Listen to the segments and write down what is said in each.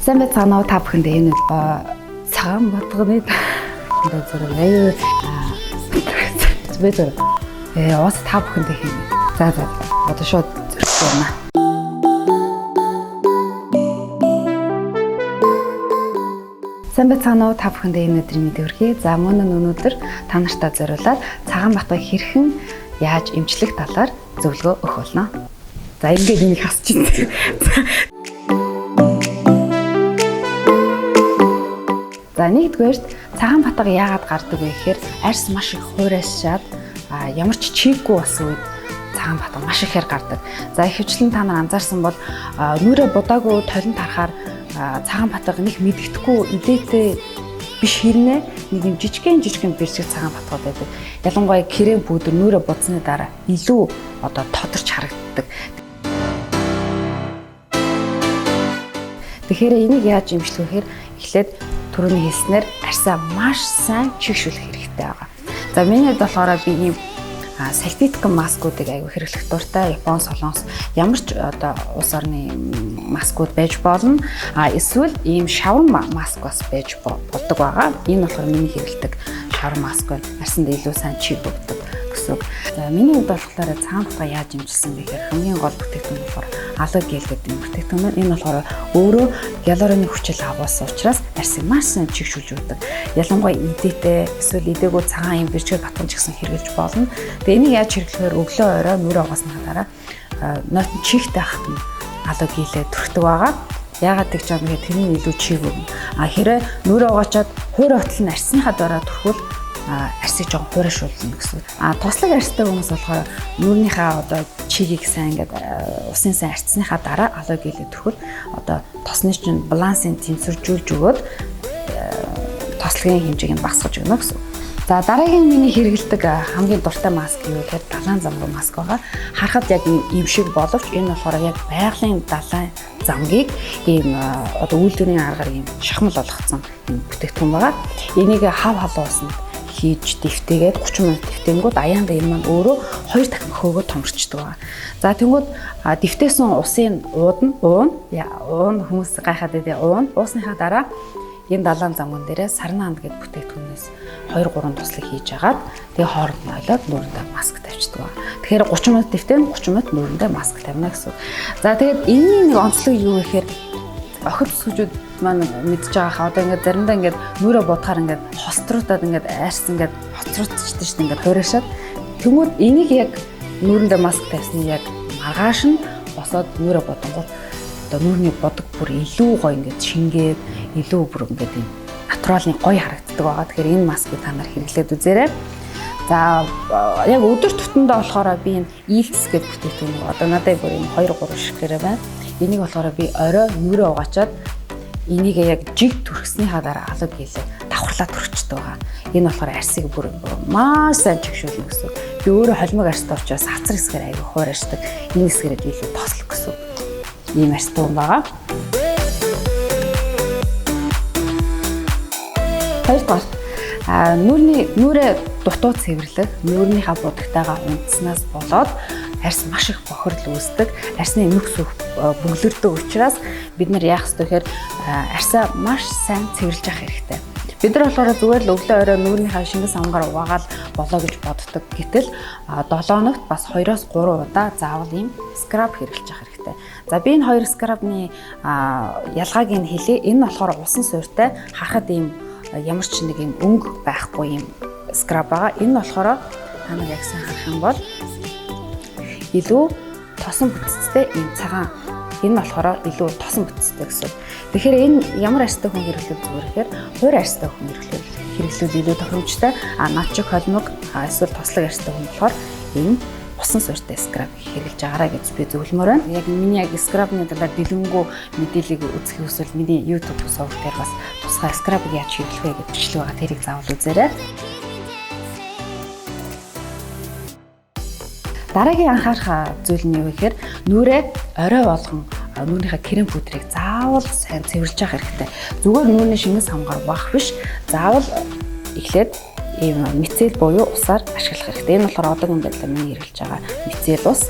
Сайн байцгаана уу та бүхэндээ энэ цагаан батганы зөв уус та бүхэндээ хийнэ. За одоо шууд зөрчих юм аа. Сайн байцгаана уу та бүхэндээ энэ өдрийн мэдээг хүргэе. За мөн өнөөдөр та нартай зориулаад цагаан батгыг хэрхэн яаж эмчлэх талаар зөвлөгөө өгөх болно. За ингээд энийг хасч байна. За нэгдүгээрт цагаан батга яагаад гардаг вэ гэхээр арьс маш их хуурайшаад ямар ч чийггүй болсон үед цагаан батга маш ихээр гардаг. За ихэвчлэн та нар анзаарсан бол нүрэ будаагүй толон тарахаар цагаан батга нэг мэддэхгүй идээтэй биш хэрнээ нэг юм жижигхэн бэрсэг цагаан батгууд байдаг. Ялангуяа крем пудр нүрэ будсны дараа илүү одоо тодорч харагддаг. Тэгэхээр энийг яаж эмчлэх вэ гэхээр эхлээд түрүүний хэлснээр арьсаа маш сайн чигшүүлэх хэрэгтэй байгаа. За миний хувьд болохоор би ийм сальтитикэн маскуудыг аягүй хэрэглэх дуртай. Япон, Солонгос ямар ч одоо улс орны маскууд байж болно. Эсвэл ийм шавар маск бас байж болдог байгаа. Энэ болохоор миний хэрэглэдэг шавар маск байна. Арьсанд илүү сайн чиг өгдөг гэсэн үг. За миний хувьд болохоор цагаан батга яаж эмчилсэн бэ гэхээр хамгийн гол бүтээгдэхүүн болохоор алоэ гел гэдэг юм бүтээгдэхүүн. Энэ болохоор өөрөө гиалуроны хүчил агуулсан учраас арьсыг маш сайн чигшүүлж өгдөг. Ялангуяа идээтэй эсвэл идээгүй цагаан юм бэрчгээ батган ч гэсэн хэрэглэж болно. Тэгээ энийг яаж хэрэглэхээр өглөө орой нүрэ угаасны дараа ноот чихтэй хахад нь алоэ гелээ түрхдэг байгаа. Яагаад гэж юм бэ? Тэрний илүү чиг өгнө. Хэрэг нүрэ угаачаад хуурай хотол нь арьсныхаа дараа түрхвэл арьсыг жоохон хуурайшуулна гэсэн. Туслаг арьстай хүмүүс болохоор нүрийнхээ одоо чигийг сайн ингээд усын сайн арьсныхаа дараа алоэ гелээ түрхвэл одоо тосны чинь балансыг тэнцвэржүүлж өгөөд тослогийн хэмжээг нь багасгаж өгнө гэсэн. За дараагийн миний хэрэглэдэг хамгийн дуртай маск юу гэхээр далайн замгийн маск байгаа. Харахад яг ийм шиг боловч энэ болохоор яг байгалийн далайн замгийг ийм одоо үйлдвэрийн аргаар ийм шахмал болгоцсон ийм бүтээгдэхүүн байгаа. Энийг хав халуусанд хийж дэвтээгээд 30 минут дэвтэнгүүд аяанда энэ маань өөрөө 2 дахин хөөгөө томорчдөг байгаа. За тэнгүүд дэвтээсэн усын уун хүмүүс гайхаад байдаг уусныхаа дараа энэ далайн замган дээрээ сарнаанд гэдэг бүтээгдэхүүнээс 2-3 туслыг хийж агаад тэгээ хооронд нь ойлоод нүрэндээ маск тавьчихдаг байна. Тэгэхээр 30 минут дэвтэн 30 минут нүрэндээ маск тавина гэсэн. За тэгээд энэний нэг онцлог юу гэхээр охид сүжүүд маань мэдж байгаа хаа одоо ингээд заримдаа ингээд нүрэ бодохоор ингээд хоструудад ингээд арьс ингээд хоцрогдчихдаг шүү дээ ингээд хуурайшаад. Тэнгүүд энийг яг нүрэндээ маск тавьсан яг маргааш нь босоод нүрэ бодонгууд одоо нүрний бодог бүр илүү гоё ингээд шингээд илүү бүр ингээд юм натуралны гоё харагддаг байгаа. Тэгэхээр энэ маскыг та нар хэрэглээд үзээрэй. За яг өдөр тутамдаа болохоор би энэ Iltis гэдэг бүтээгдэхүүн одоо надад бүр юм 2-3 ширхээрээ байна. Энийг болохоор би орой нүрэ угаачаад энийг яг жиг түрхснийхаа дараа алоэ гелээ давхарлаад түрхчдэг байгаа. Энэ болохоор арьсыг бүр маш сайн чигшүүлнэ гэсэн. Би өөрөө холимог арьстай учраас хацар хэсгээр аягүй хуурайшдаг. Энэ хэсгээрээ илүү тослох гэсэн. Ийм арьстай юм байгаа. Хоёрдугаар нүрээ дутуу цэвэрлэх, нүрийнхаа будагтайгаа унтснаас болоод арьс маш их бохирдол үүсдэг. Арьсны эмх сүх бөглөрдөг учраас бид нар яах ёстой гэхээр арьсаа маш сайн цэвэрлж явах хэрэгтэй. Бид нар болохоор зүгээр л өглөө орой нүрийнхаа шингэн самгаар угаагаад болоо гэж боддог. Гэтэл 7 хоногт бас 2-3 удаа заавал ийм скраб хэрэглэж явах хэрэгтэй. За би энэ хоёр скрабны ялгааг нь хэлье. Энэ нь болохоор усан суурьтай харахад ийм ямар ч нэг юм өнгө байхгүй юм скраб байгаа. Энэ нь болохоор та нар яг сайн харах юм бол илүү тосон бүтцтэй ийм цагаан. Энэ нь болохоор илүү тосон бүтцтэй гэсэн. Тэгэхээр энэ ямар арьстай хүн хэрэглэх зүгээр гэхээр хуур арьстай хүн хэрэглүүл илүү тохиромжтой. Наад шиг холимог эсвэл тослог арьстай хүн болохоор энэ усан суурьтай скраб хэрэглэж агаарай гэж би зөвлөмөр байна. Яг миний яг скрабны талаар дэлгэнгүй мэдээллийг үзэх хүсвэл миний YouTube сувг дээр бас тусгай скрабыг яаж хэрэглэх вэ гэж бичлэг байгаа. Тэрийг заавал үзээрэй. Дараагийн анхаарах зүйл нь юу гэхээр нүрээ орой болгон нүрийнхээ крем пудрыг заавал сайн цэвэрлж явах хэрэгтэй. Зүгээр нүрийн шингэн самгаар угаах биш. Заавал эхлээд ийм мицел буюу усаар ашиглах хэрэгтэй. Энэ болохоор одоогийн байдлаар миний хэрэглэж байгаа мицел ус.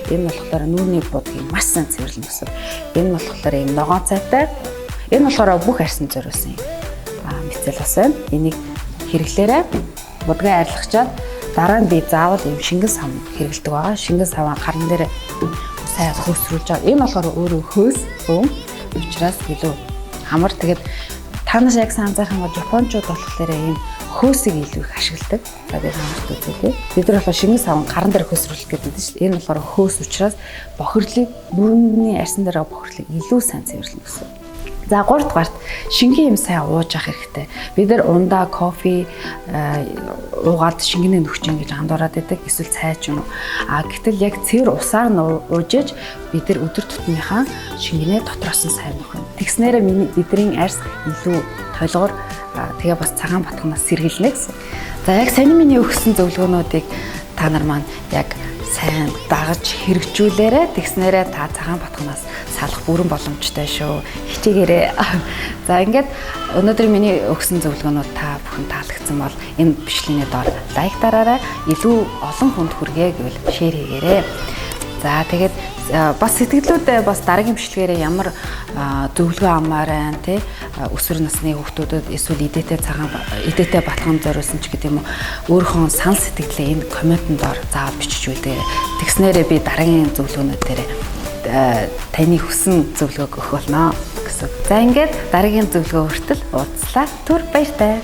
Энэ болохоор нүрийн будгийг маш сайн цэвэрлэнэ гэсэн. Энэ болохоор ийм ногоон цайтай Энэ болохоор бүх арьсан зориулсан мэдээлэл бас байна. Энийг хэрэглээрэй. Будгаа арилгачаад дараа нь би заавал юм шингэн сав хэрэгэлдэг байгаа. Шингэн саваа гарн дээр сайн хөөсрүүлж байгаа. Энэ болохоор өөрөө хөөс бөм учраас илүү хамар. Тэгээд танаас яг сайн анзаарах юм бол Япончууд болохоор ийм хөөсийг илүү их ашигладаг. За би хамт үзүүлээ. Бид нар болохоор шингэн сав гарн дээр хөөсрүүлэх гэдэг шүү дээ. Энэ болохоор хөөс учраас бохирлыг бүрэнний арьсан дээр бохирлыг илүү сайн цэвэрлэнэ гэсэн. За 3 дугаарт шингэн юм сайн ууж ах хэрэгтэй. Бид нар ундаа кофе уугаад шингэнэ нөхч ингэж андуураад байдаг. Эсвэл цай ч юм уу. Гэтэл яг цэвэр усаар нь уужиж бид нар өдөр тутмынхаа шингэнэ дотроос нь сайн нөхөн. Тэгснээрээ бидний арьс илүү толгор тэгээ бас цагаан батханаас сэргийлнэ гэсэн. За яг саний миний өгсөн зөвлөгөөнүүдийг та нар маань яг сайн дагаж хэрэгжүүлээрэ тэгснээрээ та цагаан батханаас салах бүрэн боломжтой шүү. Хичээгээрээ. За ингээд өнөөдөр миний өгсөн зөвлөгөөнүүд та бүхэн таалагдсан бол энэ бичлэгийн доор лайк дараарай. Илүү олон хүнд хүргэе гэвэл шеэр хийгээрэй. За тэгээд бас сэтгэлдүүд бас дараагийн бичлэгээрээ ямар зөвлөгөө амаар байна тий өсвөр насны хүүхдүүдэд эсвэл идээтэй батган зориулсан ч гэдэг юм уу өөрийнхөө санал сэтгэлээ энэ комментэн доор заавал бичиж үлдээ. Тэгснээрээ би дараагийн зөвлөгөөнүүдээр таны хүссэн зөвлөгөөг өгөх болно гэсэн. За ингээд дараагийн зөвлөгөө хүртэл уулзлаа. Түр баяртай.